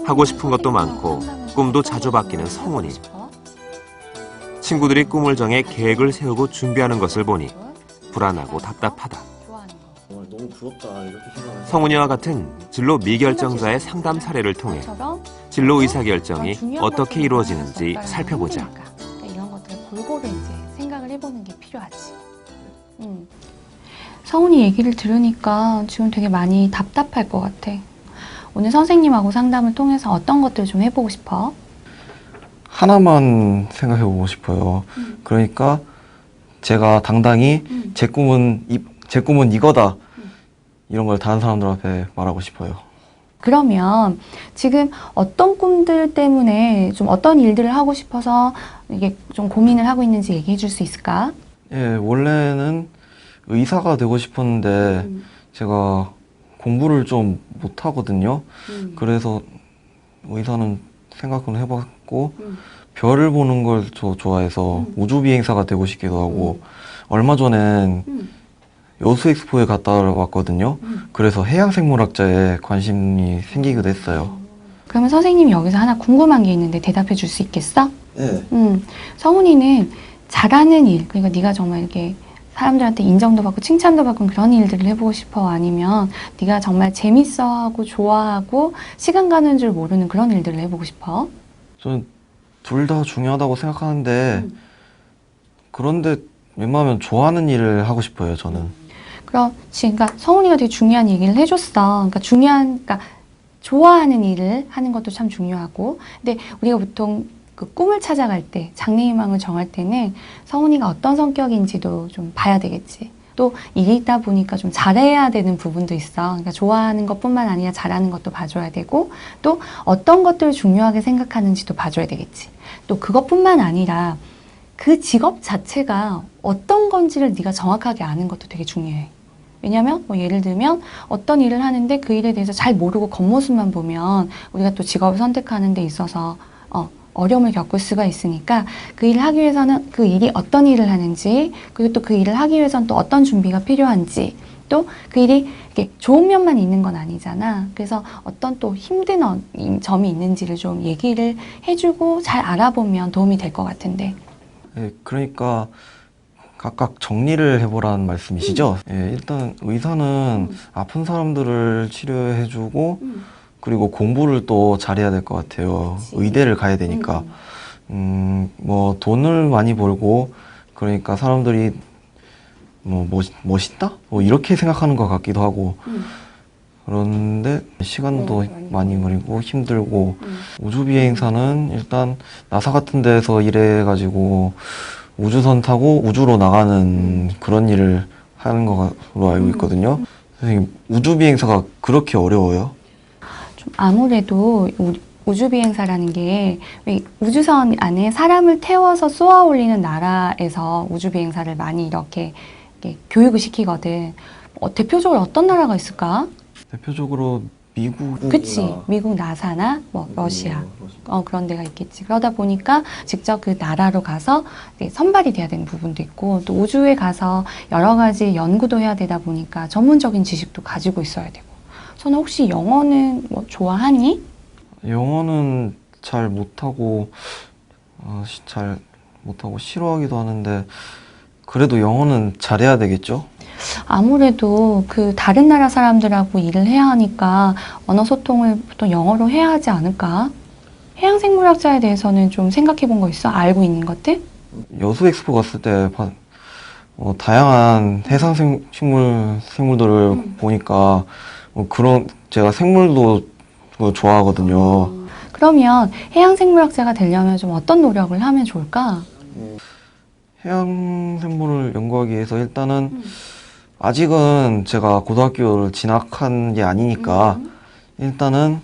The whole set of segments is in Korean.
하고 싶은 것도 많고 꿈도 자주 바뀌는 성훈이. 친구들이 꿈을 정해 계획을 세우고 준비하는 것을 보니 불안하고 답답하다. 너무 부럽다 이렇게 생각하는. 성훈이와 같은 진로 미결정자의 상담 사례를 통해 진로 의사결정이 어떻게 이루어지는지 살펴보자. 그러니까 이런 것들을 골고루 이제 생각을 해보는 게 필요하지. 성훈이 얘기를 들으니까 지금 되게 많이 답답할 것 같아. 오늘 선생님하고 상담을 통해서 어떤 것들을 좀 해보고 싶어? 하나만 생각해보고 싶어요. 그러니까 제가 당당히 제 꿈은 이거다 이런 걸 다른 사람들 앞에 말하고 싶어요. 그러면 지금 어떤 꿈들 때문에 좀 어떤 일들을 하고 싶어서 이게 좀 고민을 하고 있는지 얘기해 줄 수 있을까? 예, 원래는 의사가 되고 싶었는데 제가 공부를 좀 못하거든요. 그래서 의사는 생각은 해봤고 별을 보는 걸 좋아해서 우주비행사가 되고 싶기도 하고 얼마 전엔 여수 엑스포에 갔다 왔거든요. 그래서 해양생물학자에 관심이 생기기도 했어요. 그러면 선생님이 여기서 하나 궁금한 게 있는데 대답해 줄 수 있겠어? 네. 성훈이는 잘하는 일, 그러니까 네가 정말 이렇게 사람들한테 인정도 받고 칭찬도 받고 그런 일들을 해보고 싶어? 아니면 네가 정말 재밌어하고 좋아하고 시간 가는 줄 모르는 그런 일들을 해보고 싶어? 저는 둘 다 중요하다고 생각하는데 그런데 웬만하면 좋아하는 일을 하고 싶어요, 저는. 그렇지. 그러니까 성훈이가 되게 중요한 얘기를 해줬어. 그러니까 좋아하는 일을 하는 것도 참 중요하고. 근데 우리가 보통 그 꿈을 찾아갈 때, 장래희망을 정할 때는 성훈이가 어떤 성격인지도 좀 봐야 되겠지. 또 일이 있다 보니까 좀 잘해야 되는 부분도 있어. 그러니까 좋아하는 것뿐만 아니라 잘하는 것도 봐줘야 되고, 또 어떤 것들을 중요하게 생각하는지도 봐줘야 되겠지. 또 그것뿐만 아니라 그 직업 자체가 어떤 건지를 네가 정확하게 아는 것도 되게 중요해. 왜냐면 뭐 예를 들면 어떤 일을 하는데 그 일에 대해서 잘 모르고 겉모습만 보면 우리가 또 직업을 선택하는 데 있어서 어려움을 겪을 수가 있으니까 그 일을 하기 위해서는 그 일이 어떤 일을 하는지, 그리고 또 그 일을 하기 위해서는 또 어떤 준비가 필요한지, 또 그 일이 이렇게 좋은 면만 있는 건 아니잖아. 그래서 어떤 또 힘든 점이 있는지를 좀 얘기를 해주고 잘 알아보면 도움이 될 것 같은데. 네, 그러니까 각각 정리를 해보라는 말씀이시죠? 예, 일단 의사는 아픈 사람들을 치료해주고 그리고 공부를 또 잘해야 될 것 같아요. 그치. 의대를 가야 되니까. 뭐 돈을 많이 벌고 그러니까 사람들이 뭐 멋있다? 뭐 이렇게 생각하는 것 같기도 하고 그런데 시간도 많이 걸리고 힘들고 우주비행사는 일단 나사 같은 데서 일해가지고 우주선 타고 우주로 나가는 그런 일을 하는 것으로 알고 있거든요. 선생님, 우주비행사가 그렇게 어려워요? 좀 아무래도 우주비행사라는 게 우주선 안에 사람을 태워서 쏘아 올리는 나라에서 우주비행사를 많이 이렇게 교육을 시키거든. 대표적으로 어떤 나라가 있을까? 대표적으로 미국. 그치. 미국 나사나 뭐 러시아. 그런 데가 있겠지. 그러다 보니까 직접 그 나라로 가서 선발이 돼야 되는 부분도 있고, 또 우주에 가서 여러 가지 연구도 해야 되다 보니까 전문적인 지식도 가지고 있어야 되고. 저는 혹시 영어는 뭐 좋아하니? 영어는 잘 못하고 싫어하기도 하는데 그래도 영어는 잘해야 되겠죠? 아무래도 그 다른 나라 사람들하고 일을 해야 하니까 언어 소통을 보통 영어로 해야 하지 않을까? 해양생물학자에 대해서는 좀 생각해 본 거 있어? 알고 있는 것들? 여수 엑스포 갔을 때 다양한 해상 생물들을 보니까 제가 생물도 좋아하거든요. 그러면 해양생물학자가 되려면 좀 어떤 노력을 하면 좋을까? 해양 생물을 연구하기 위해서 일단은 아직은 제가 고등학교를 진학한 게 아니니까 일단은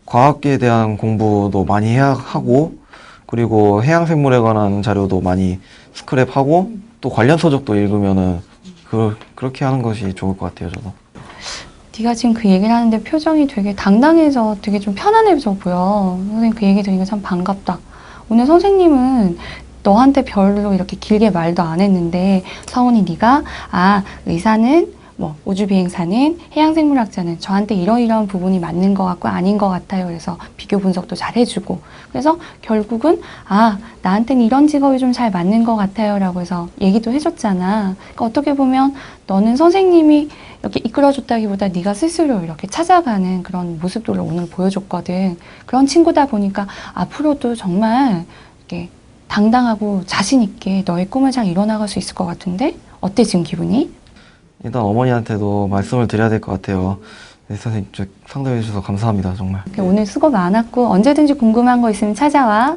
과학에 대한 공부도 많이 해야 하고 그리고 해양 생물에 관한 자료도 많이 스크랩하고 또 관련 서적도 읽으면은 그렇게 하는 것이 좋을 것 같아요, 저도. 네가 지금 그 얘기를 하는데 표정이 되게 당당해서 되게 좀 편안해져 보여. 선생님 그 얘기 들으니까 참 반갑다. 오늘 선생님은 너한테 별로 이렇게 길게 말도 안 했는데 성훈이 네가 의사는 뭐 우주비행사는 해양생물학자는 저한테 이러이러한 부분이 맞는 것 같고 아닌 것 같아요. 그래서 비교 분석도 잘 해주고 그래서 결국은 아 나한테는 이런 직업이 좀 잘 맞는 것 같아요 라고 해서 얘기도 해줬잖아. 그러니까 어떻게 보면 너는 선생님이 이렇게 이끌어줬다기보다 네가 스스로 이렇게 찾아가는 그런 모습들을 오늘 보여줬거든. 그런 친구다 보니까 앞으로도 정말 이렇게 당당하고 자신 있게 너의 꿈을 잘 이뤄나갈 수 있을 것 같은데 어때 지금 기분이? 일단 어머니한테도 말씀을 드려야 될 것 같아요. 네, 선생님, 상담해 주셔서 감사합니다, 정말. 오늘 수고 많았고 언제든지 궁금한 거 있으면 찾아와.